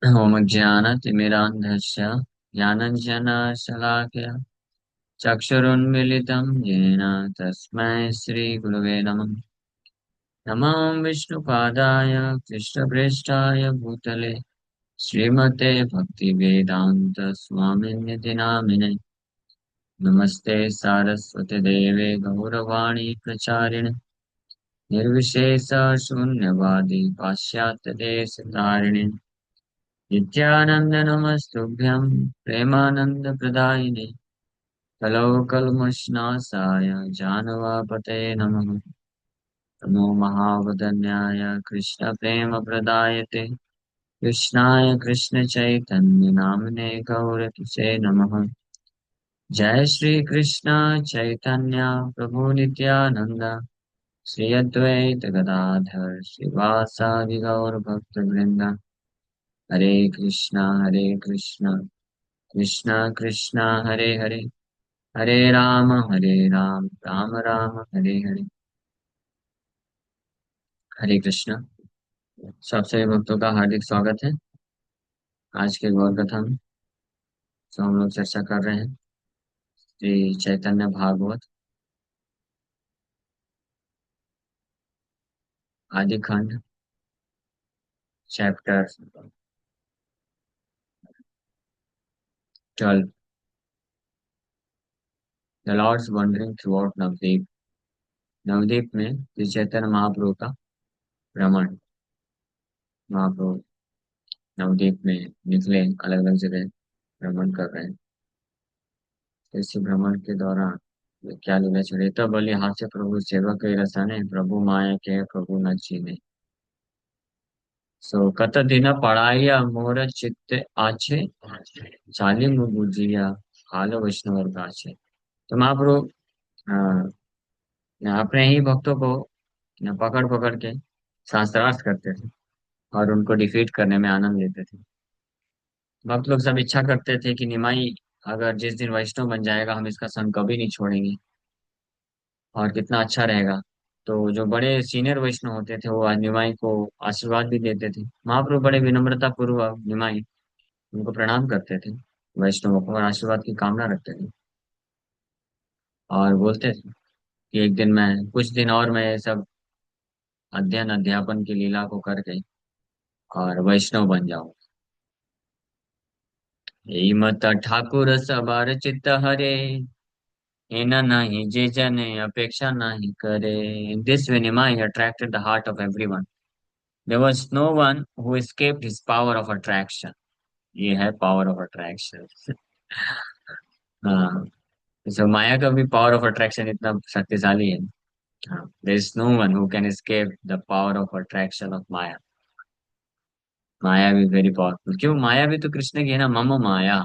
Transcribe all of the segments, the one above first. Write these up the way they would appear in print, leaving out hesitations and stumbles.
ओम ज्ञानतिमिरान्धस्य ज्ञानञ्जनशलाकया चक्षुरुन्मीलितं येन तस्मै श्रीगुरवे नमः। नमो विष्णुपादाय कृष्णप्रेष्ठाय भूतले श्रीमते भक्तिवेदान्त स्वामिनिधि नामिने। नमस्ते सारस्वती देवे गौरवाणी प्रचारिणे निर्विशेष शून्यवादी पाश्चात्य देश तारिणे नित्यानंद नमस्तुभ्यं प्रेमानंद प्रदायिने कलौकल्मषनाशाय जानवापते नमः। नमो महावदन्याय कृष्ण प्रेम प्रदायते कृष्णाय कृष्ण चैतन्य नामने गौरकिसे नमः। जय श्री कृष्ण चैतन्य प्रभु नित्यानंद श्री अद्वैत गदाधर श्रीवासादि गौर भक्त वृंद। हरे कृष्णा कृष्णा कृष्णा हरे हरे हरे राम राम राम हरे हरे। हरे कृष्णा। सबसे भक्तों का हार्दिक स्वागत है। आज के गौर कथा में जो हम लोग चर्चा कर रहे हैं Shri Chaitanya Bhagavat Adi Khanda chapter 12 the lord's wandering throughout Navadvip. Navadvip में श्री चैतन्य महाप्रभु का भ्रमण। महाप्रभु नवदीप में निकले, अलग अलग जगह भ्रमण कर रहे हैं। तो इसी भ्रमण के दौरान वे क्या लीला चले तब बोले हास्य प्रभु सेवक के रसाने प्रभु माया के प्रभु न चीने। सो कत दिन पढ़ाइया मोर चित्त आछे चाली बुझिया हाल वैष्णव गाछे। तो महाप्रभु अपने ही भक्तों को पकड़ पकड़ के शास्त्रार्थ करते थे और उनको डिफीट करने में आनंद लेते थे। भक्त लोग सब इच्छा करते थे कि निमाई अगर जिस दिन वैष्णव बन जाएगा हम इसका संग कभी नहीं छोड़ेंगे और कितना अच्छा रहेगा। तो जो बड़े सीनियर वैष्णव होते थे वो निमाई को आशीर्वाद भी देते थे। महाप्रभु बड़े विनम्रता पूर्वक निमाई उनको प्रणाम करते थे, वैष्णवों को, और आशीर्वाद की कामना रखते थे और बोलते थे कि एक दिन मैं कुछ दिन और मैं ये सब अध्ययन अध्यापन की लीला को करके और वैष्णव बन जाऊं। यही मत ठाकुर सबार चित्त हरे एना नहीं जे जने अपेक्षा नहीं करे। In this way Nimai attracted the heart of everyone. There was no one who escaped his power of attraction. ये है पावर ऑफ अट्रैक्शन। हाँ, तो माया का भी पावर ऑफ अट्रैक्शन इतना शक्तिशाली है। हाँ, there is no one who can escape the power of attraction of Maya. Maya भी वेरी पावरफुल। क्यों? माया भी तो कृष्ण की है ना। मम माया,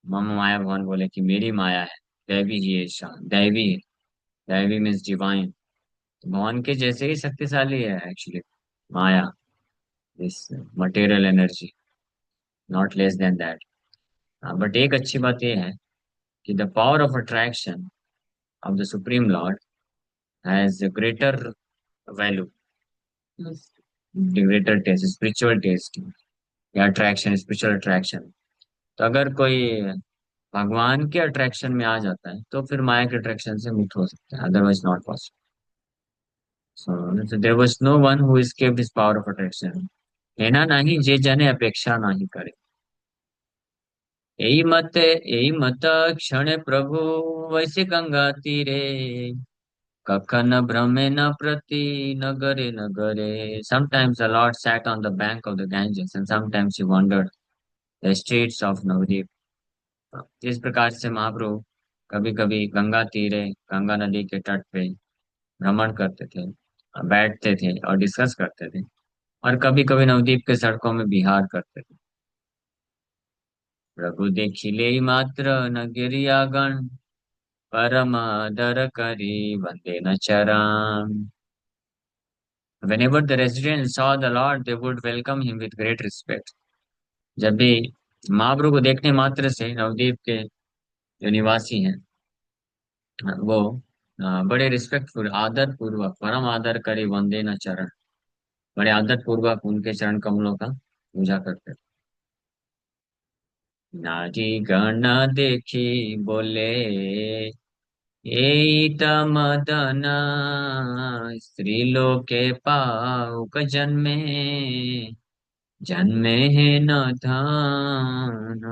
मम माया, भगवान बोले कि मेरी माया है। दैवी ही है, दैवी है। दैवी मीन्स डिवाइन। भगवान के जैसे ही शक्तिशाली है actually Maya, this material energy, not less than that. But एक अच्छी बात यह है कि the power of attraction of the Supreme Lord has a greater value, the greater taste, spiritual taste या अट्रैक्शन, स्पिरिचुअल अट्रैक्शन। तो अगर कोई भगवान के अट्रैक्शन में आ जाता है तो फिर माया के अट्रैक्शन से मुक्त हो सकता है, otherwise not possible. So there was no one who escaped this power of attraction. है नहीं जे जने अपेक्षा नहीं करे। यही मत क्षण प्रभु वैसे गंगा तीरे Kakana Brahmena Prati Nagare Nagare. Sometimes the Lord sat on the bank of the Ganges and sometimes he wandered the streets of Navadip. इस प्रकार से महाप्रभु कभी कभी गंगा तीरे, गंगा नदी के तट पे भ्रमण करते थे, बैठते थे और डिस्कस करते थे, और कभी कभी नवदीप के सड़कों में विहार करते थे। प्रभु देखिले मात्र नगरियागण परम आदर करी वंदे न चरण। Whenever the residents saw the Lord, they would welcome him with great respect. जब भी महाप्रभु को देखने मात्र से नवदीप के जो निवासी हैं वो बड़े रिस्पेक्टफुल, आदर पूर्वक, परम आदर करे वंदे न चरण, बड़े आदर पूर्वक उनके चरण कमलों का पूजा करते थे। नारी गण देखी बोले, एत मदन स्त्रीलोके पाउक जन्मे, जन्मे है न धन।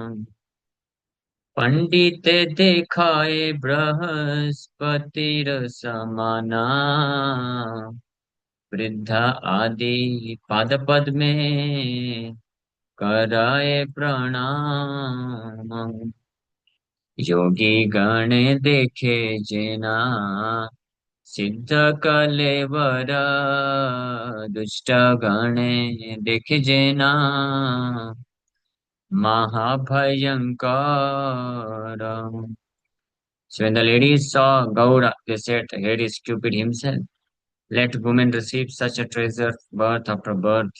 पंडिते देखाए बृहस्पतिर समाना, वृद्धा आदि पाद पद में कराए प्रणाम। योगी गण देखे जेना, सिद्ध कलेवर दुष्ट गणे देखे जेना, महाभयंकर. So when the ladies saw Gaura, they said, here is Cupid himself. Let women receive such a treasure birth after birth.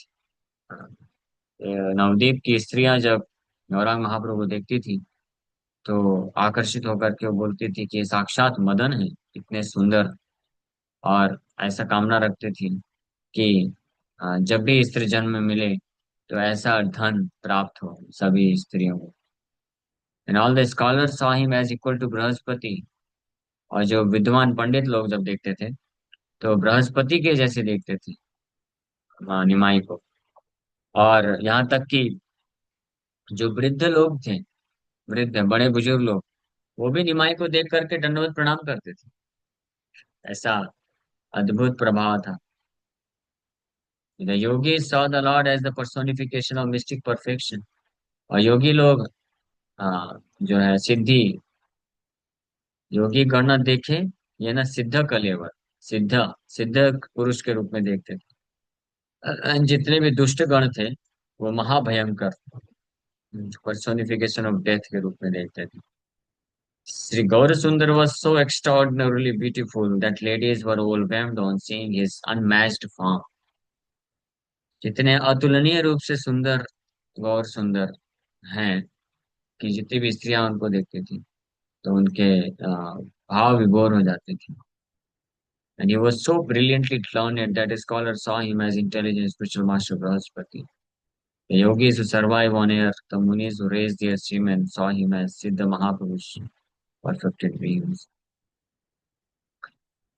Navdeep की स्त्रियां जब गौरांग महाप्रभु को देखती थी, तो आकर्षित होकर के वो बोलती थी कि ये साक्षात मदन है, इतने सुंदर। और ऐसा कामना रखती थी कि जब भी स्त्री जन्म मिले तो ऐसा धन प्राप्त हो सभी स्त्रियों को। And all the scholars saw him as equal to Brihaspati. और जो विद्वान पंडित लोग जब देखते थे तो बृहस्पति के जैसे देखते थे निमाई को। और यहाँ तक कि जो वृद्ध लोग थे, वृद्ध बड़े बुजुर्ग लोग, वो भी निमाई को देख करके दंडवत प्रणाम करते थे। ऐसा अद्भुत प्रभाव था। The yogi saw the lord as the personification of mystic perfection. और योगी लोग जो है सिद्धि, योगी गण देखे, ये ना सिद्ध कलेवर, सिद्ध सिद्ध पुरुष के रूप में देखते थे। जितने भी दुष्ट गण थे वो महाभयंकर पर्सोनिफिकेशन ऑफ डेथ के रूप में देखते थे। Sri Gaurasundar was so extraordinarily beautiful that ladies were overwhelmed on seeing his unmatched form. जितने अतुलनीय रूप से सुंदर गौर सुंदर हैं कि जितनी भी स्त्रियां उनको देखती थी तो उनके भाव विभोर हो जाते थे। And he was so brilliantly learned that his scholars saw him as intelligent spiritual master Brahaspati. The yogis who survive on earth, the munis who raised their stream and saw him as Siddha Mahapurush, perfected beings.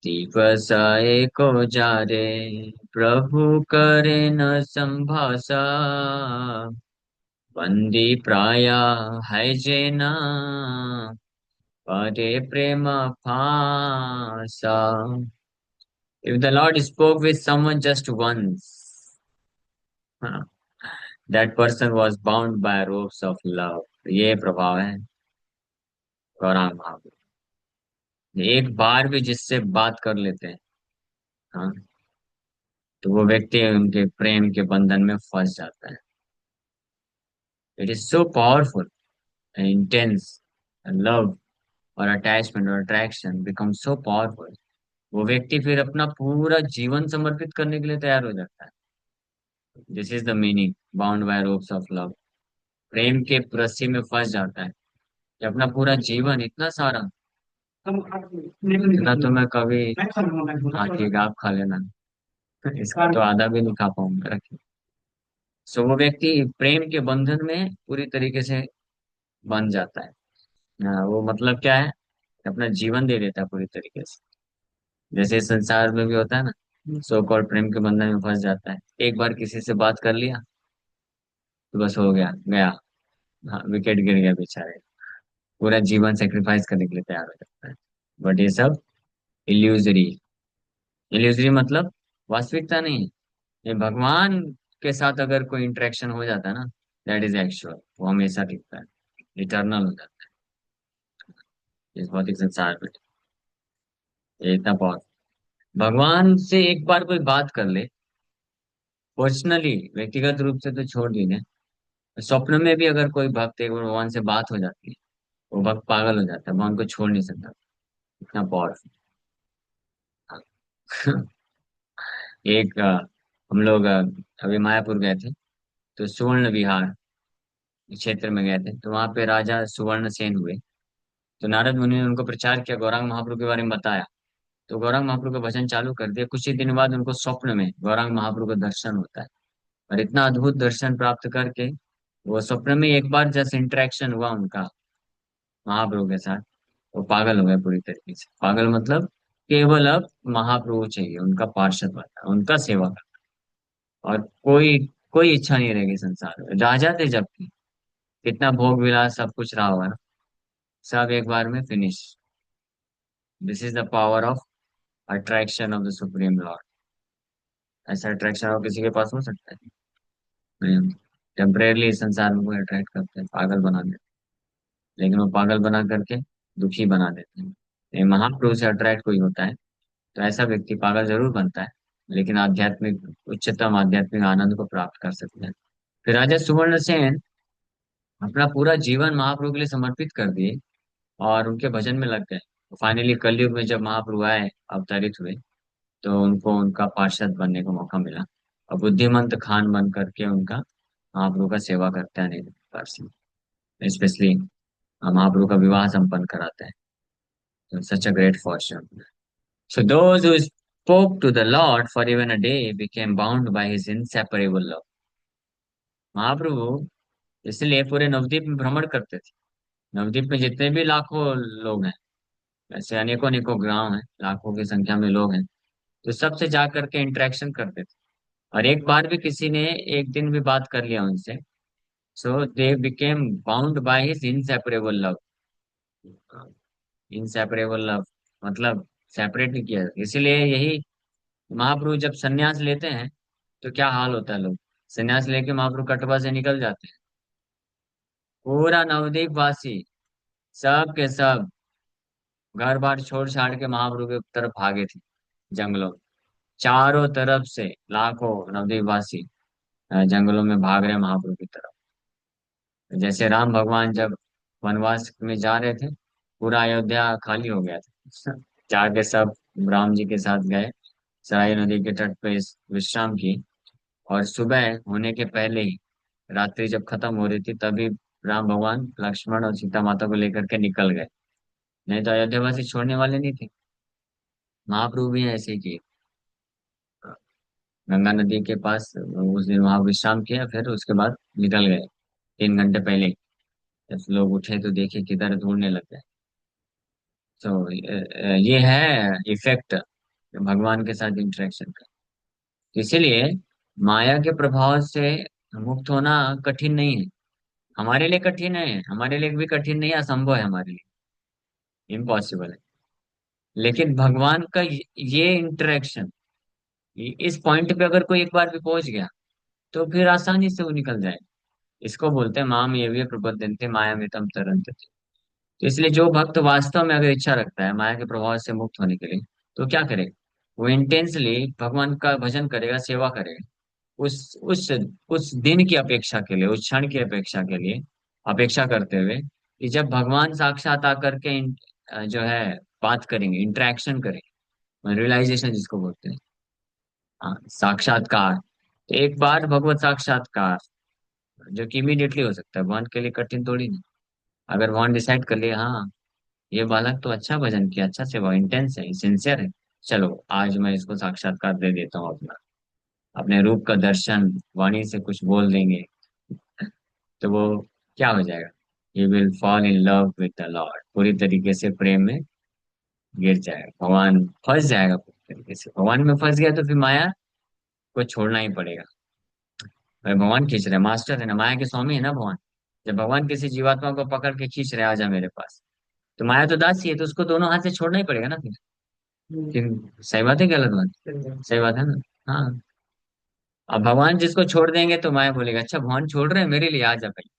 दिवसाए को जारे प्रभु करे न संभाषा, बंदी प्राया है जेना परे प्रेम fossa. If the Lord spoke with someone just once, that person was bound by ropes of love. ये प्रभाव है गौरांग महापुर। एक बार भी जिससे बात कर लेते हैं, हाँ, तो वो व्यक्ति उनके प्रेम के बंधन में फंस जाता है। It is so powerful and intense, love और अटैचमेंट और अट्रैक्शन बिकम सो पावरफुल। वो व्यक्ति फिर अपना पूरा जीवन समर्पित करने के लिए तैयार हो जाता है। This is the meaning bound by ropes of love. प्रेम के रस्सी में फंस जाता है कि अपना पूरा जीवन इतना सारा, इतना तो मैं कभी हाथी घाव खा लेना, इसका तो आधा भी नहीं खा पाऊंगा। सो वो व्यक्ति प्रेम के बंधन में पूरी तरीके से बंध जाता है। वो मतलब क्या है, अपना जीवन दे देता है पूरी तरीके से। जैसे इस संसार में भी होता है ना, सो कॉल्ड प्रेम के बंधन में फंस जाता है। एक बार किसी से बात कर लिया तो बस हो गया गया। हाँ, विकेट गिर गया बेचारे, पूरा जीवन सेक्रीफाइस करने के लिए तैयार हो जाता है। बट ये सब इल्यूजरी। इल्यूजरी मतलब वास्तविकता नहीं है। ये भगवान के साथ अगर कोई इंटरेक्शन हो जाता है ना, दैट इज एक्चुअल, वो हमेशा टिकता है, इटर्नल हो जाता है इस भौतिक संसार में। ये इतना बहुत, भगवान से एक बार कोई बात कर ले पर्सनली, व्यक्तिगत रूप से तो छोड़ दीजिए, स्वप्न में भी अगर कोई भक्त एक बार भगवान से बात हो जाती है, वो भक्त पागल हो जाता है, भगवान को छोड़ नहीं सकता, इतना पावरफुल। एक हम लोग अभी मायापुर गए थे, तो सुवर्ण विहार क्षेत्र में गए थे, तो वहां पे राजा सुवर्ण सेन हुए। तो नारद मुनि ने उनको प्रचार किया, गौरांग महाप्रभु के बारे में बताया। तो गौरांग महाप्रभु का भजन चालू कर दिया। कुछ ही दिन बाद उनको स्वप्न में गौरांग महाप्रभु का दर्शन होता है। और इतना अद्भुत दर्शन प्राप्त करके वो स्वप्न में एक बार जस्ट इंटरेक्शन हुआ उनका महाप्रभु के साथ, वो पागल हो गए पूरी तरीके से। पागल मतलब केवल अब महाप्रभु चाहिए, उनका पार्षद बनना, उनका सेवा करना, और कोई कोई इच्छा नहीं रहेगी संसार में। राजा थे जबकि, कितना भोग विलास सब कुछ रहा होगा ना, सब एक बार में finish. This is the power of attraction of the supreme Lord. ऐसा अट्रैक्शन और किसी के पास हो सकता है? नहीं। टेम्परेरली इस संसार में कोई अट्रैक्ट करते हैं, पागल बना देते हैं, लेकिन वो पागल बना करके दुखी बना देते हैं। ये महाप्रभु से अट्रैक्ट कोई होता है तो ऐसा व्यक्ति पागल जरूर बनता है, लेकिन आध्यात्मिक, उच्चतम आध्यात्मिक आनंद को प्राप्त कर सकता है। फिर राजा सुवर्ण सेन अपना पूरा जीवन महाप्रभु के लिए समर्पित कर दिए और उनके भजन में लग गए। फाइनली कलयुग में जब महाप्रभु आए, अवतरित हुए, तो उनको उनका पार्षद बनने का मौका मिला, और बुद्धिमंत खान बन करके उनका महाप्रभु का सेवा करते हैं अनेक प्रकार से। स्पेशली महाप्रभु का विवाह संपन्न कराते हैं। तो such a great fortune. So those who spoke to the Lord for even a day became bound by his inseparable love. महाप्रभु इसलिए पूरे नवद्वीप में भ्रमण करते थे। नवद्वीप में जितने भी लाखों लोग हैं, ऐसे अनेकों अनेकों गांव हैं, लाखों की संख्या में लोग हैं, तो सबसे जा करके इंटरेक्शन करते थे। और एक बार भी किसी ने एक दिन भी बात कर लिया उनसे, so they became bound by his inseparable love. Inseparable love मतलब सेपरेट नहीं किया, इसीलिए यही महाप्रभु जब संन्यास लेते हैं तो क्या हाल होता है, लोग संन्यास लेके महाप्रभु कटवा से निकल जाते हैं, पूरा नवद्वीप वासी सब के सब घर बार छोड़ छाड़ के महाप्रभु की तरफ भागे थे जंगलों में। चारों तरफ से लाखों नवद्वीप वासी जंगलों में भाग रहे महाप्रभु की तरफ। जैसे राम भगवान जब वनवास में जा रहे थे, पूरा अयोध्या खाली हो गया था जाके सब राम जी के साथ गए, सराय नदी के तट पे विश्राम की। और सुबह होने के पहले ही, रात्रि जब खत्म हो रही थी, तभी राम भगवान लक्ष्मण और सीता माता को लेकर के निकल गए। नहीं तो अयोध्यावासी छोड़ने वाले नहीं थे। महाप्रभु भी ऐसे ही किए, गंगा नदी के पास उस दिन वहां विश्राम किया, फिर उसके बाद निकल गए 3 घंटे पहले ही। जब लोग उठे तो देखे किधर, ढूंढने लग गए। तो ये है इफेक्ट भगवान के साथ इंटरेक्शन का। इसीलिए माया के प्रभाव से मुक्त होना कठिन नहीं है। हमारे लिए कठिन है, हमारे लिए भी कठिन नहीं है, असंभव है हमारे लिए, इम्पॉसिबल है। लेकिन भगवान का ये इंटरेक्शन, इस पॉइंट पे अगर कोई एक बार भी पहुंच गया तो फिर आसानी से वो निकल जाए। इसको बोलते हैं माम ये भी प्रपद्यन्ते माया में तम तरंत। तो इसलिए जो भक्त वास्तव में अगर इच्छा रखता है माया के प्रभाव से मुक्त होने के लिए, तो क्या करे, वो इंटेंसली भगवान का भजन करेगा, सेवा करेगा। उस दिन की अपेक्षा के लिए, उस क्षण की अपेक्षा के लिए अपेक्षा करते हुए कि जब भगवान साक्षात आकर के जो है बात करेंगे, इंटरेक्शन करेंगे, रियलाइजेशन जिसको बोलते हैं, हाँ, साक्षात्कार। तो एक बार भगवत साक्षात्कार जो कि इमीडिएटली हो सकता है, भगवान के लिए कठिन थोड़ी नहीं। अगर भगवान डिसाइड कर लिया, हाँ ये बालक तो अच्छा भजन किया, अच्छा सेवा, इंटेंस है, सिंसियर है, चलो आज मैं इसको साक्षात्कार दे देता हूँ अपना, अपने रूप का दर्शन, वाणी से कुछ बोल देंगे, तो वो क्या हो जाएगा, he will fall in love with the Lord, पूरी तरीके से प्रेम में गिर जाएगा, भगवान फंस जाएगा पूरी तरीके से। भगवान में फंस गया तो फिर माया को छोड़ना ही पड़ेगा। भाई भगवान खींच रहे, मास्टर है ना, माया के स्वामी है ना भगवान। जब भगवान किसी जीवात्मा को पकड़ के खींच रहे, आजा मेरे पास, तो माया तो दासी है, तो उसको दोनों हाथ से छोड़ना ही पड़ेगा ना फिर। सही बात है, गलत बात? सही बात है ना। हाँ। अब भगवान जिसको छोड़ देंगे तो माया बोलेगा, अच्छा भगवान छोड़ रहे हैं मेरे लिए, आ जा भाई।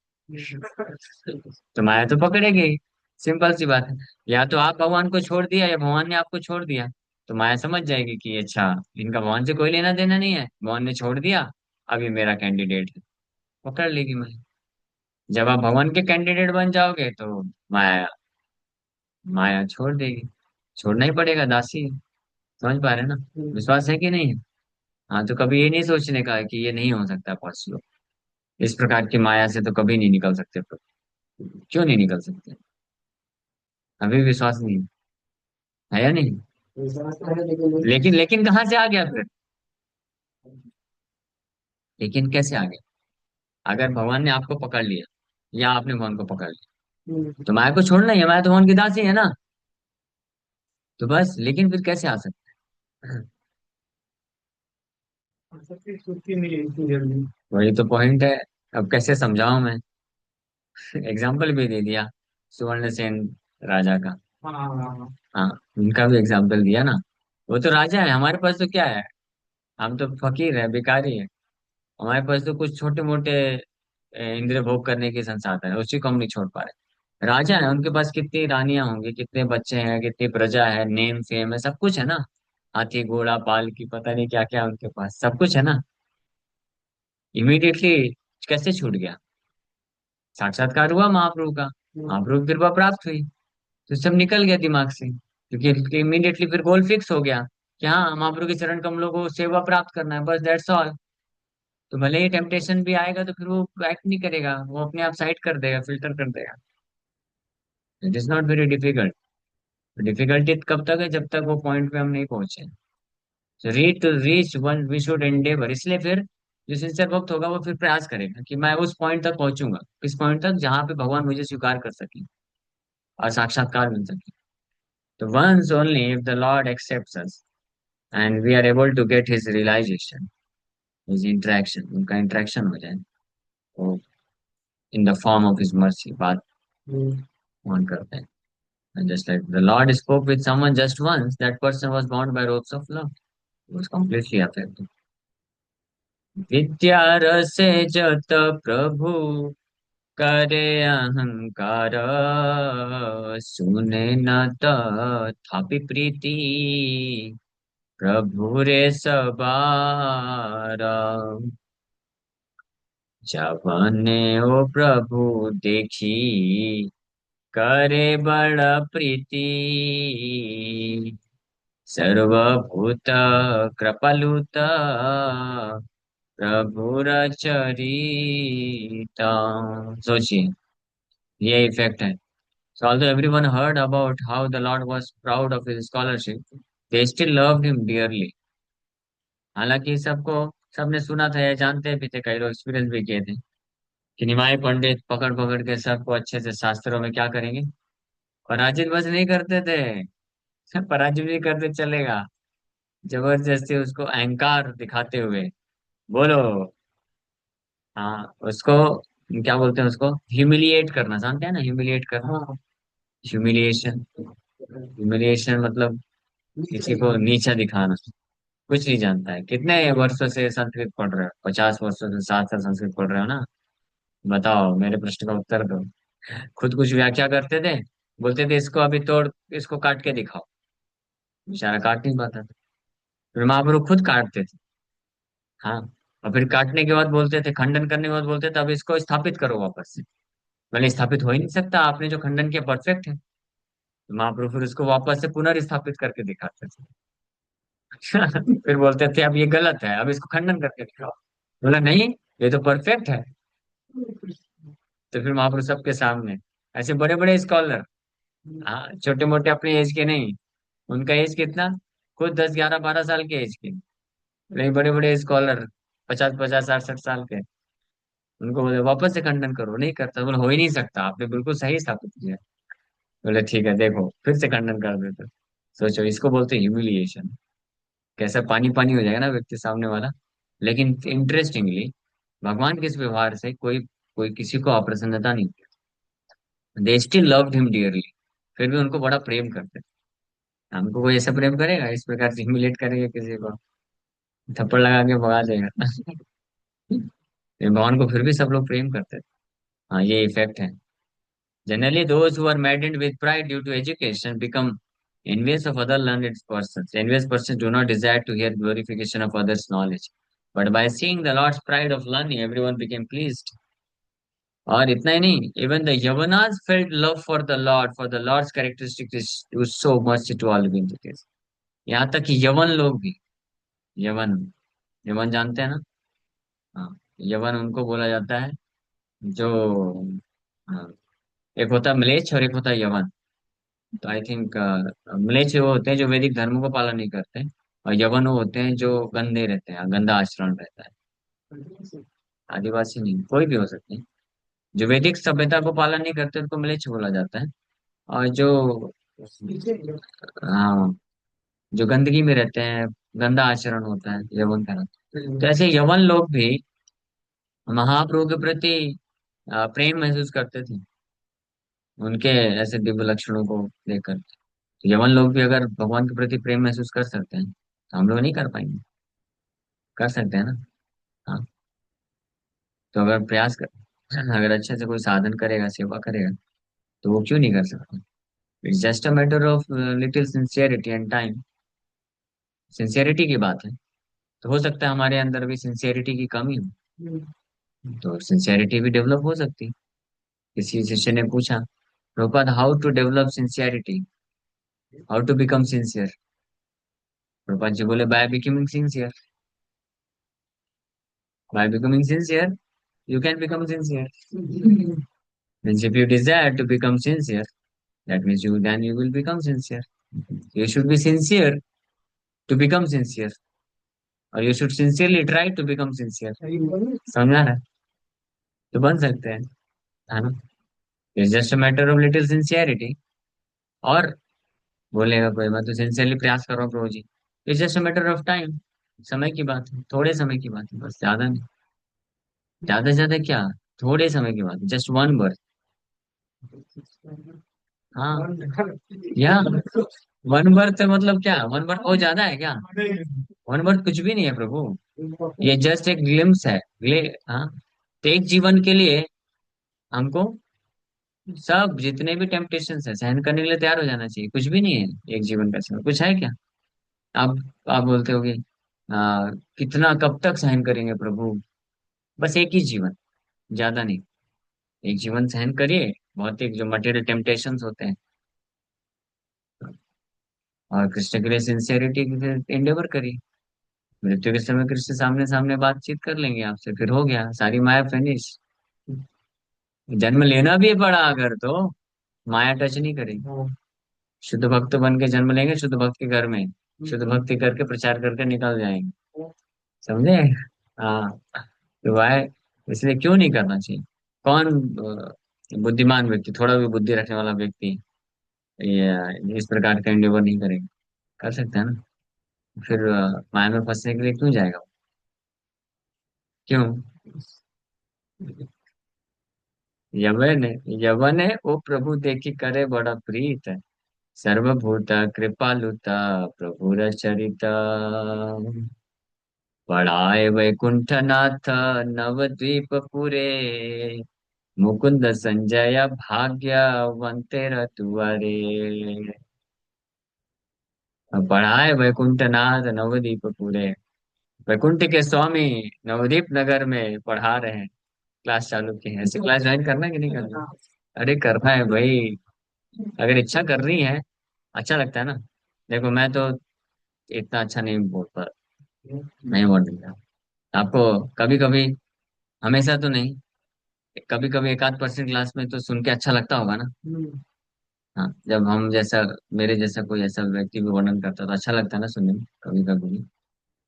तो माया तो पकड़ेगी ही। सिंपल सी बात है। या तो आप भगवान को छोड़ दिया या भगवान ने आपको छोड़ दिया। तो माया समझ जाएगी कि अच्छा, इनका भगवान से कोई लेना देना नहीं है, भगवान ने छोड़ दिया, अभी मेरा कैंडिडेट है, पकड़ लेगी माया। जब आप भगवान के कैंडिडेट बन जाओगे तो माया माया छोड़ देगी। छोड़ना ही पड़ेगा, दासी है। समझ पा रहे हैं ना? विश्वास है कि नहीं है? हाँ, तो कभी ये नहीं सोचने का है कि ये नहीं हो सकता पॉसिबल। इस प्रकार की माया से तो कभी नहीं निकल सकते। क्यों नहीं निकल सकते? अभी विश्वास नहीं है या नहीं? लेकिन लेकिन कहाँ से आ गया फिर? लेकिन कैसे आ गया? अगर भगवान ने आपको पकड़ लिया या आपने भगवान को पकड़ लिया, तो माया को छोड़ना ही है, माया तो भगवान की दासी है ना। तो बस, लेकिन फिर कैसे आ सकते हैं? सबकी छुट्टी मिली इतनी जल्दी। वही तो पॉइंट है। अब कैसे समझाऊं मैं? एग्जाम्पल भी दे दिया, सुवर्ण सेन राजा का। हाँ हाँ हाँ। हाँ, उनका भी एग्जाम्पल दिया ना। वो तो राजा है, हमारे पास तो क्या है? हम तो फकीर है, भिखारी है। हमारे पास तो कुछ छोटे मोटे इंद्रिय भोग करने के संसाधन है, उसी को हम नहीं छोड़ पा रहे। राजा है, उनके पास कितनी रानियां होंगी, कितने बच्चे हैं, कितनी प्रजा है, नेम फेम है, सब कुछ है ना। हाथी घोड़ा पाल की पता नहीं क्या क्या उनके पास सब कुछ है ना। इमीडिएटली कैसे छूट गया? साक्षात्कार हुआ महाप्रभु का, महाप्रभु की कृपा प्राप्त हुई, तो सब निकल गया दिमाग से, क्योंकि इमीडिएटली फिर गोल फिक्स हो गया कि हाँ, महाप्रभु के चरण कमलों को सेवा प्राप्त करना है, बस दैट्स ऑल। तो भले ही टेम्पटेशन भी आएगा तो फिर वो एक्ट नहीं करेगा, वो अपने आप साइड कर देगा, फिल्टर कर देगा। It is not very difficult. Difficulty कब तक है? जब तक वो पॉइंट पे हम नहीं पहुंचे। Reach to reach one we should endeavour, इसलिए फिर जो सिंसियर भक्त होगा वो फिर प्रयास करेगा कि मैं उस पॉइंट तक पहुंचूंगा, किस पॉइंट तक, जहां पे भगवान मुझे स्वीकार कर सके और साक्षात्कार मिल सके। तो once only if the Lord accepts us and we are able to get his realization, his interaction, उनका interaction हो जाए, वो in the form of his mercy बात on करते हैं। And just like the Lord spoke with someone just once, that person was bound by ropes of love. He was completely affected. विद्या रसे जत प्रभु करे अहंकार, सुने न तथापि प्रीति प्रभु रे सबारा। जवने ओ प्रभु देखी करे बड़ प्रीति, सर्वभूत कृपलुत प्रभुर चरिता। सोचिए, ये इफेक्ट है। So although everyone heard about how the Lord was proud of his scholarship, they still loved him dearly. हालांकि सबने सुना था या जानते भी थे, कई लोग एक्सपीरियंस भी किए थे कि निमाई पंडित पकड़ पकड़ के सबको अच्छे से शास्त्रों में क्या करेंगे, पराजित बस नहीं करते थे। पराजित भी करते चलेगा, जबरदस्ती उसको अहंकार दिखाते हुए। बोलो। हाँ, उसको क्या बोलते हैं, उसको ह्यूमिलिएट करना, जानते हैं ना, ह्यूमिलिएट करना। हाँ ह्यूमिलिएशन, ह्यूमिलिएशन मतलब किसी को नीचा दिखाना। कुछ नहीं जानता है, कितने वर्षों से संस्कृत पढ़ रहे हो, 50 वर्षों से, 7 साल संस्कृत पढ़ रहे हो ना। बताओ, मेरे प्रश्न का उत्तर दो। खुद कुछ व्याख्या करते थे, बोलते थे इसको अभी तोड़, इसको काट के दिखाओ। बेचारा काट नहीं पाता था, फिर महाप्रभु खुद काटते थे। हाँ, और फिर काटने के बाद बोलते थे, खंडन करने के बाद बोलते थे अब इसको स्थापित करो वापस से। मैंने स्थापित हो ही नहीं सकता, आपने जो खंडन किया परफेक्ट है। तो महाप्रभु फिर उसको वापस से पुनर्स्थापित करके दिखाते थे। फिर बोलते थे अब ये गलत है, अब इसको खंडन करके दिखाओ। बोला नहीं, ये तो परफेक्ट है। तो फिर महाप्रभु सबके सामने, ऐसे बड़े बड़े स्कॉलर, हाँ, छोटे मोटे अपने एज के नहीं। उनका एज कितना? खुद 10 11 12 साल के एज के, लेकिन बड़े बड़े स्कॉलर, 50 50 60 60 साल के। उनको बोले वापस से खंडन करो, नहीं करता। बोले हो ही नहीं सकता, आपने बिल्कुल सही स्थापित किया। बोले ठीक है, देखो फिर से खंडन कर देते। सोचो, इसको बोलते ह्यूमिलिएशन। कैसा पानी पानी हो जाएगा ना व्यक्ति सामने वाला। लेकिन इंटरेस्टिंगली, भगवान के इस व्यवहार से कोई कोई किसी को अप्रसन्नता नहीं। They still loved him dearly, फिर भी उनको बड़ा प्रेम करते। हमको कोई ऐसा प्रेम करेगा, इस प्रकार से ह्यूमिलेट करेगा किसी को, थप्पड़ लगा के भगा देगा। भगवान को फिर भी सब लोग प्रेम करते थे। हाँ, ये इफेक्ट है। Generally, those who are maddened with pride due to education become envious of other learned persons. Envious persons do not desire to hear glorification of others' knowledge. But by seeing the Lord's pride of learning, everyone became pleased. और इतना ही नहीं, even the Yavanas felt love for the Lord's characteristic is to so much to all living entities. यहाँ तक कि यवन लोग भी, यवन, यवन जानते हैं ना? हाँ, यवन उनको बोला जाता है जो, हाँ, एक होता है म्लेच्छ और एक होता है यवन। तो आई थिंक म्लेच्छ वो होते हैं जो वैदिक धर्म को पालन नहीं करते, और यवन वो होते हैं जो गंदे रहते हैं, गंदा आचरण रहता है। आदिवासी नहीं, कोई भी हो सकते हैं। जो वैदिक सभ्यता को पालन नहीं करते उनको म्लेच्छ बोला जाता है। और जो, हाँ, जो गंदगी में रहते हैं, गंदा आचरण होता है, यवन का। तो ऐसे यवन लोग भी महाप्रभु के प्रति प्रेम महसूस करते थे, उनके ऐसे दिव्य लक्षणों को देखकर। तो यवन लोग भी अगर भगवान के प्रति प्रेम महसूस कर सकते हैं, तो हम लोग नहीं कर पाएंगे? कर सकते हैं ना। हाँ। तो अगर प्रयास कर, अगर अच्छे से कोई साधन करेगा, सेवा करेगा, तो वो क्यों नहीं कर सकता? It's just a matter of little sincerity and time. Sincerity की बात है, तो हो सकता है हमारे अंदर भी सिंसियरिटी की कमी हो, तो सिंसियरिटी भी डेवलप हो सकती है। किसी शिष्य ने पूछा, Prabhupada, how to develop sincerity, how to become sincere? Prabhupada ji बोले, by becoming sincere. By becoming sincere you can become sincere. Means if you desire to become sincere, that means you then you will become sincere. You should be sincere to become sincere, or you should sincerely try to become sincere. समझा ना? तो बन सकते हैं, है ना? It's just a matter of little sincerity. और बोलेगा कोई, मैं तो सिंसियरली प्रयास कर रहा हूँ Prabhu ji. It's just a matter of time. समय की बात है, थोड़े समय की बात है, बस ज्यादा नहीं। ज्यादा से ज्यादा क्या, थोड़े समय की बात है, जस्ट वन बर्थ। हाँ, या वन बर्थ मतलब क्या, वन बर्थ बहुत ज्यादा है क्या? वन बर्थ कुछ भी नहीं है प्रभु। ये जस्ट एक ग्लिम्स है, हाँ। तो एक जीवन के लिए हमको सब जितने भी टेम्पटेशन है सहन करने के लिए तैयार हो जाना चाहिए। कुछ भी नहीं है एक जीवन का समय, कुछ है क्या? आप आप बोलते होगे, कितना कब तक सहन करेंगे प्रभु? बस एक ही जीवन, ज्यादा नहीं। एक जीवन सहन करिए, भौतिक जो मटेरियल टेम्पटेशंस होते हैं, और कृष्ण के लिए सिंसियरिटी की इंडेवर करिए। मृत्यु के समय कृष्ण सामने सामने बातचीत कर लेंगे आपसे, फिर हो गया, सारी माया फिनिश। जन्म लेना भी पड़ा अगर, तो माया टच नहीं करेगी। शुद्ध भक्त बन के जन्म लेंगे शुद्ध भक्त के घर में, शुद्ध भक्ति करके प्रचार करके निकल जाएंगे। समझे? हाँ। तो वह, इसलिए क्यों नहीं करना चाहिए? कौन बुद्धिमान व्यक्ति, थोड़ा भी बुद्धि रखने वाला व्यक्ति ये इस प्रकार का एंडेवर नहीं करेगा? कर सकते हैं ना। फिर माया में फंसने के लिए क्यों जाएगा वो? क्यों? यवन, यवन है ओ प्रभु देखी करे बड़ा प्रीत, सर्वभूत कृपालुता प्रभुर चरित, बढ़ाए वैकुंठ नाथ नवद्वीप पुरे, मुकुंद संजय भाग्यवंते तुअरे। बढ़ाए वैकुंठ नाथ नवद्वीप पुरे, वैकुंठ के स्वामी नवदीप नगर में पढ़ा रहे हैं। क्लास चालू की है, ऐसी क्लास ज्वाइन करना है कि नहीं करना? अरे करना है भाई, अगर इच्छा करनी है। अच्छा लगता है ना। देखो मैं तो इतना अच्छा नहीं बोल पा, नहीं बोल रहा आपको। कभी कभी, हमेशा तो नहीं, कभी कभी एक आध परसेंट क्लास में तो सुन के अच्छा लगता होगा ना। हाँ, जब हम जैसा, मेरे जैसा कोई ऐसा व्यक्ति भी वर्णन करता है, तो अच्छा लगता है ना सुनने में। कभी कभी भी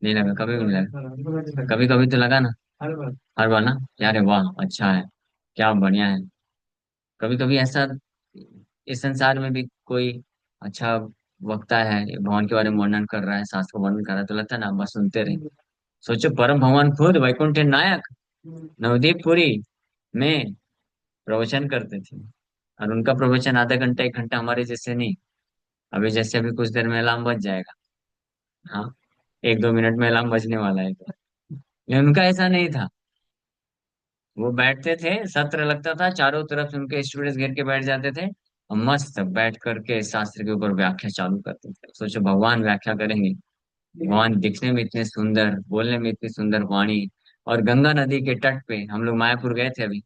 नहीं लगा, कभी भी नहीं लगा, कभी कभी तो लगा ना। हर बार ना, यार वाह अच्छा है, क्या बढ़िया है। कभी कभी ऐसा, इस संसार में भी कोई अच्छा वक्ता है, भगवान के बारे में वर्णन कर रहा है, शास्त्र को वर्णन कर रहा है, तो लगता है ना बस सुनते रहे। सोचो, परम भगवान खुद वैकुंठ नायक नवदीपपुरी में प्रवचन करते थे, और उनका प्रवचन आधा घंटा एक घंटा, हमारे जैसे नहीं। अभी जैसे अभी कुछ देर में अलार्म बज जाएगा, हाँ, एक दो मिनट में अलार्म बजने वाला है तो। लेकिन उनका ऐसा नहीं था। वो बैठते थे, सत्र लगता था, चारों तरफ से उनके स्टूडेंट्स घेर के बैठ जाते थे, और मस्त बैठ करके शास्त्र के ऊपर व्याख्या चालू करते थे। सोचो, भगवान व्याख्या करेंगे, भगवान दिखने में इतने सुंदर, बोलने में इतनी सुंदर वाणी, और गंगा नदी के तट पे, हम लोग मायापुर गए थे अभी,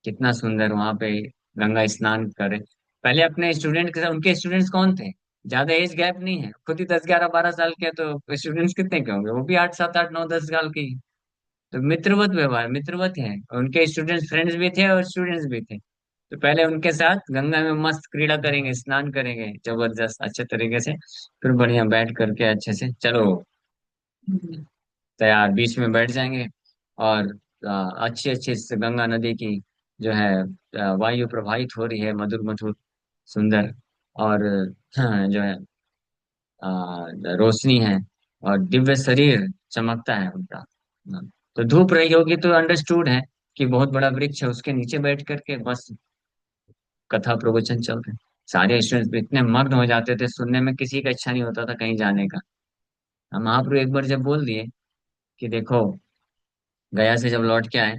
कितना सुंदर वहां पे गंगा स्नान करे। पहले अपने स्टूडेंट के साथ, उनके स्टूडेंट्स कौन थे? ज्यादा एज गैप नहीं है, खुद ही 10 11 12 साल के हैं, तो स्टूडेंट्स कितने के होंगे? वो भी 8 7 8 9 10 साल के ही। तो मित्रवत व्यवहार, मित्रवत है, उनके स्टूडेंट्स फ्रेंड्स भी थे और स्टूडेंट्स भी थे। तो पहले उनके साथ गंगा में मस्त क्रीड़ा करेंगे, स्नान करेंगे जबरदस्त अच्छे तरीके से। फिर बढ़िया बैठ करके अच्छे से, चलो तैयार, बीच में बैठ जाएंगे, और अच्छी अच्छी इस गंगा नदी की जो है वायु प्रवाहित हो रही है, मधुर मधुर, सुंदर। और जो है रोशनी है, और दिव्य शरीर चमकता है उनका। हाँ, तो धूप रही होगी तो अंडरस्टूड है कि बहुत बड़ा वृक्ष है, उसके नीचे बैठ करके बस कथा प्रवचन चल रहे हैं। सारे स्टूडेंट्स इतने मग्न हो जाते थे सुनने में, किसी का इच्छा नहीं होता था कहीं जाने का। हम महाप्रभु एक बार जब बोल दिए कि देखो, गया से जब लौट के आए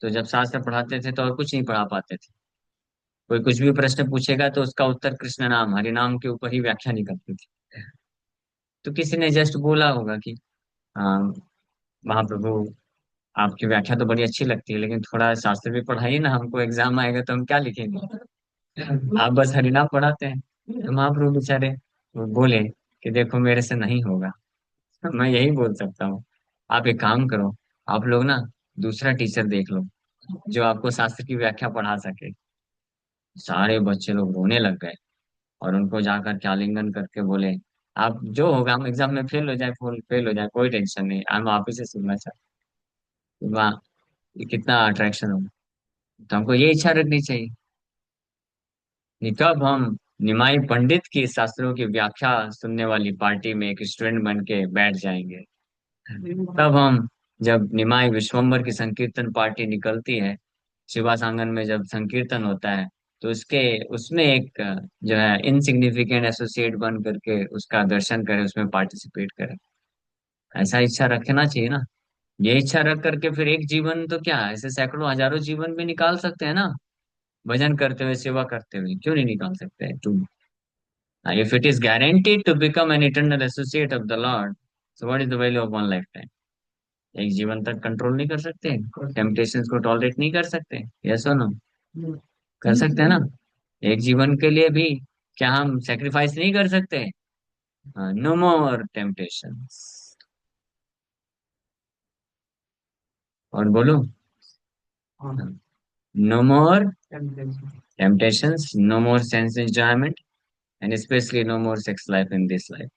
तो जब शास्त्र पढ़ाते थे तो और कुछ नहीं पढ़ा पाते थे। कोई कुछ भी प्रश्न पूछेगा तो उसका उत्तर कृष्ण नाम हरि नाम के ऊपर ही व्याख्या निकलती थी। तो किसी ने जस्ट बोला होगा कि हाँ महाप्रभु, आपकी व्याख्या तो बड़ी अच्छी लगती है, लेकिन थोड़ा शास्त्र भी पढ़ाइए ना, हमको एग्जाम आएगा तो हम क्या लिखेंगे। आप बस हरिनाम पढ़ाते हैं। तो महाप्रभु बेचारे वो बोले कि देखो मेरे से नहीं होगा। मैं यही बोल सकता हूँ, आप एक काम करो, आप लोग ना दूसरा टीचर देख लो जो आपको शास्त्र की व्याख्या पढ़ा सके। सारे बच्चे लोग रोने लग गए, और उनको जाकर के आलिंगन करके बोले, आप जो होगा, हम एग्जाम में फेल हो जाए, फुल फेल हो जाए, कोई टेंशन नहीं, हम आप ही से सुनना चाहते हैं। वाह, ये कितना अट्रैक्शन होगा। तो हमको ये इच्छा रखनी चाहिए कि कब हम निमाई पंडित की शास्त्रों की व्याख्या सुनने वाली पार्टी में एक स्टूडेंट बन के बैठ जाएंगे। तब हम, जब निमाई विश्वम्बर की संकीर्तन पार्टी निकलती है, शिवा सांगन में जब संकीर्तन होता है, तो उसके उसमें एक जो है इनसिग्निफिकेंट एसोसिएट बन करके उसका दर्शन करें, उसमें पार्टिसिपेट करें। ऐसा इच्छा रखना चाहिए ना। ये इच्छा रख करके फिर एक जीवन तो क्या, ऐसे सैकड़ों हजारों जीवन भी निकाल सकते हैं ना। भजन करते हुए, सेवा करते हुए क्यों नहीं निकाल सकते? If it is guaranteed to become an eternal associate of the Lord, so what is the value of one lifetime? एक जीवन तक कंट्रोल नहीं कर सकते, टेम्पटेशंस को टॉलरेट नहीं कर सकते? यस और नो? कर सकते हैं ना। एक जीवन के लिए भी क्या हम सेक्रीफाइस नहीं कर सकते? No more temptations. और बोलो, no more temptations, no more sense enjoyment, and especially no more sex life in this life.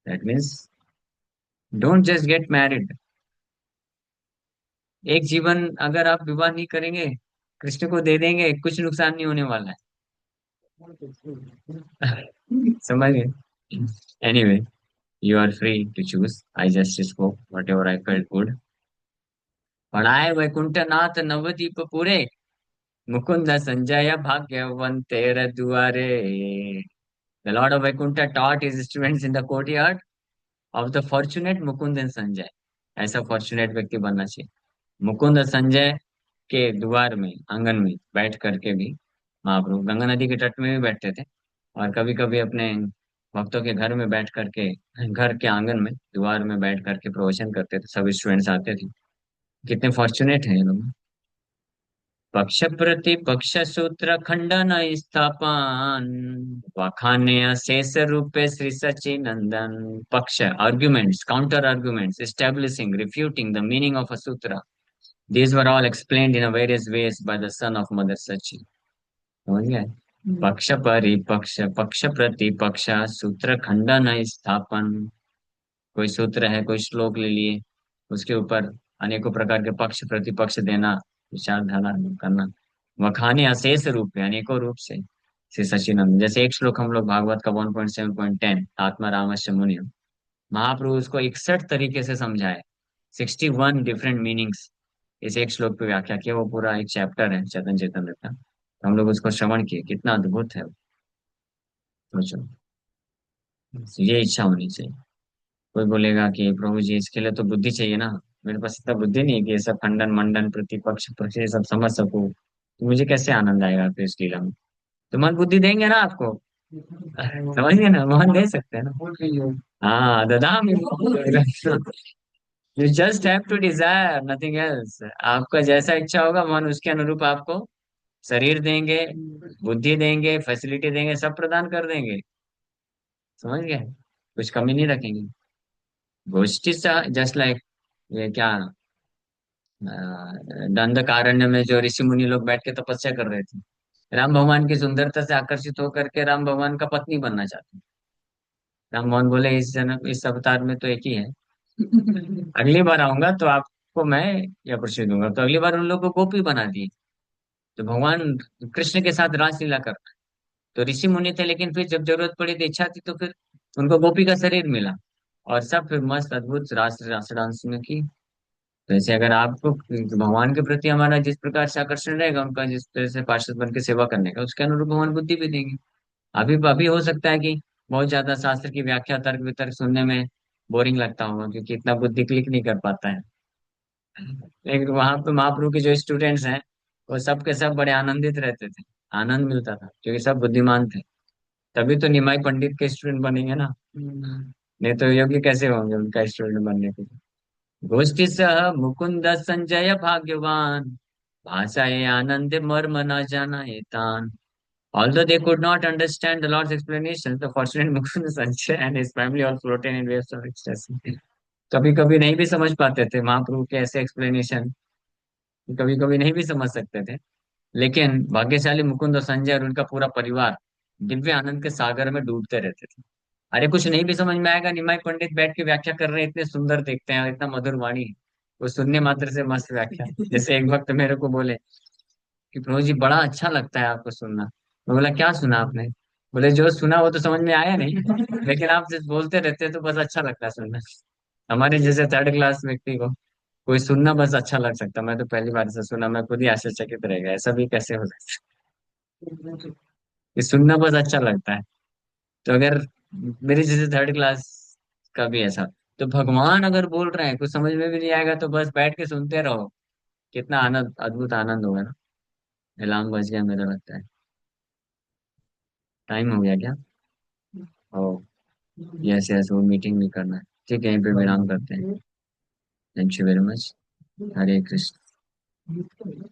That means don't just get married. एक जीवन अगर आप विवाह नहीं करेंगे, कृष्ण को दे देंगे, कुछ नुकसान नहीं होने वाला है। समझ गए? Anyway, you are free to choose, I just spoke whatever I felt good. पढ़ाए वैकुंठ नाथ नवदीप पुरे, मुकुंद संजय भाग्यवन तेरे दुआरे। The Lord of Vaikuntha taught his students in the courtyard of the fortunate Mukund and Sanjay. ऐसा फॉर्चुनेट व्यक्ति बनना चाहिए। मुकुंद संजय के द्वार में, आंगन में बैठ करके भी महाप्रभु गंगा नदी के तट में भी बैठते थे, और कभी कभी अपने भक्तों के घर में बैठ करके, घर के आंगन में द्वार में बैठ करके प्रवचन करते थे, सभी स्टूडेंट्स आते थे। कितने फॉर्चुनेट हैं ये लोग। पक्ष प्रतिपक्ष सूत्र खंडन स्थापन, वखाने शेष रूपे श्री सचिनंदन। पक्ष arguments, counter arguments, establishing, refuting the meaning of a sutra, these were all explained in a various ways by the son of Mother Sachi. समझ गए? पक्ष परिपक्ष, पक्ष प्रतिपक्ष, सूत्र खंडन स्थापन। कोई सूत्र है, कोई श्लोक ले लिए, उसके ऊपर अनेकों प्रकार के पक्ष प्रतिपक्ष देना, विचारधारा करना। वखाने अशेष रूप है, अनेकों रूप से श्री सचिनंद। जैसे एक श्लोक हम लोग भागवत का 1.7.10, आत्मा रामस्य मुनिम, महाप्रभु उसको 61 तरीके से समझाए, 61 डिफरेंट मीनिंग्स इस एक श्लोक पे व्याख्या किया। वो पूरा एक चैप्टर है चेतन चेतन का, तो हम लोग उसको श्रवण किए, कितना अद्भुत है वो। सोचो, ये इच्छा होनी चाहिए। कोई बोलेगा कि प्रभु जी इसके लिए तो बुद्धि चाहिए ना, मेरे पास इतना बुद्धि नहीं है कि ये सब खंडन मंडन प्रतिपक्ष पक्ष ये सब समझ सकूं, तो मुझे कैसे आनंद आएगा फिर इस लीला में? तो मन बुद्धि देंगे ना आपको। समझिए ना, मन दे सकते हैं ना। हाँ, ददाम। You just have to desire, nothing else. आपका जैसा इच्छा होगा, मन उसके अनुरूप आपको शरीर देंगे, बुद्धि देंगे, फैसिलिटी देंगे, सब प्रदान कर देंगे। समझ गए? कुछ कमी नहीं रखेंगे। गोष्ठी जस्ट लाइक, ये क्या, दंडकारण्य में जो ऋषि मुनि लोग बैठ के तपस्या कर रहे थे, राम भगवान की सुंदरता से आकर्षित होकर के राम भगवान का पत्नी बनना चाहते हैं। राम भगवान बोले इस जन्म, इस अवतार में तो एक ही है, अगली बार आऊंगा तो आपको मैं यह प्रश्न दूंगा। तो अगली बार उन लोगों को गोपी बना दिए। तो भगवान कृष्ण के साथ रासलीला कर, तो ऋषि मुनि थे, लेकिन फिर जब जरूरत पड़ी तो इच्छा थी तो फिर उनको गोपी का शरीर मिला, और सब फिर मस्त अद्भुत रास रास डांस में की। तो ऐसे अगर आपको भगवान के प्रति हमारा जिस प्रकार से आकर्षण रहेगा, उनका जिस तरह से पार्षद बन के सेवा करने का, उसके अनुरूप भगवान बुद्धि भी देंगे। अभी अभी हो सकता है कि बहुत ज्यादा शास्त्र की व्याख्या तर्क वितर्क सुनने में बोरिंग लगता होगा, क्योंकि इतना बुद्धि क्लिक नहीं कर पाता है। लेकिन वहां पे महाप्रभु के जो स्टूडेंट्स हैं, वो सब के सब बड़े आनंदित रहते थे, आनंद मिलता था, क्योंकि सब बुद्धिमान थे। तभी तो निमाई पंडित के स्टूडेंट बनेंगे ना। नहीं तो योग्य कैसे होंगे उनका स्टूडेंट बनने के लिए। गोष्ठी सह मुकुंद संजय भाग्यवान, भाषाए आनंद मर्म न जाना तान। Although they could not understand the Lord's explanation, the fortunate Mukund Sanjay and his family all floated in waves of ecstasy. कभी कभी नहीं भी समझ पाते थे महाप्रभु के ऐसे एक्सप्लेनेशन, कभी कभी नहीं भी समझ सकते थे, लेकिन भाग्यशाली मुकुंद और संजय और उनका पूरा परिवार दिव्य आनंद के सागर में डूबते रहते थे। अरे कुछ नहीं भी समझ में आएगा, निमाई पंडित बैठ के व्याख्या कर रहे हैं, इतने सुंदर देखते हैं और इतना मधुर वाणी है, वो सुनने मात्र से मस्त व्याख्या। जैसे एक वक्त मेरे को बोले कि प्रभु जी बड़ा अच्छा लगता है आपको सुनना। मैं बोला क्या सुना आपने? बोले जो सुना वो तो समझ में आया नहीं, लेकिन आप जिस बोलते रहते हैं तो बस अच्छा लगता है सुनना। हमारे जैसे थर्ड क्लास व्यक्ति को कोई सुनना बस अच्छा लग सकता, मैं तो पहली बार से सुना, मैं खुद ही आश्चर्यचकित रह गया, ऐसा भी कैसे हो सकता है कि सुनना बस अच्छा लगता है। तो अगर मेरे जैसे थर्ड क्लास का भी ऐसा, तो भगवान अगर बोल रहे हैं कुछ समझ में भी नहीं आएगा तो बस बैठ के सुनते रहो, कितना आनंद, अद्भुत आनंद होगा ना। अलार्म बज गया मेरा लगता है, टाइम हो गया क्या? ओ, यस यस, वो मीटिंग भी करना है। ठीक है, यहीं पे विराम करते हैं। Thank you very much. Hare Krishna.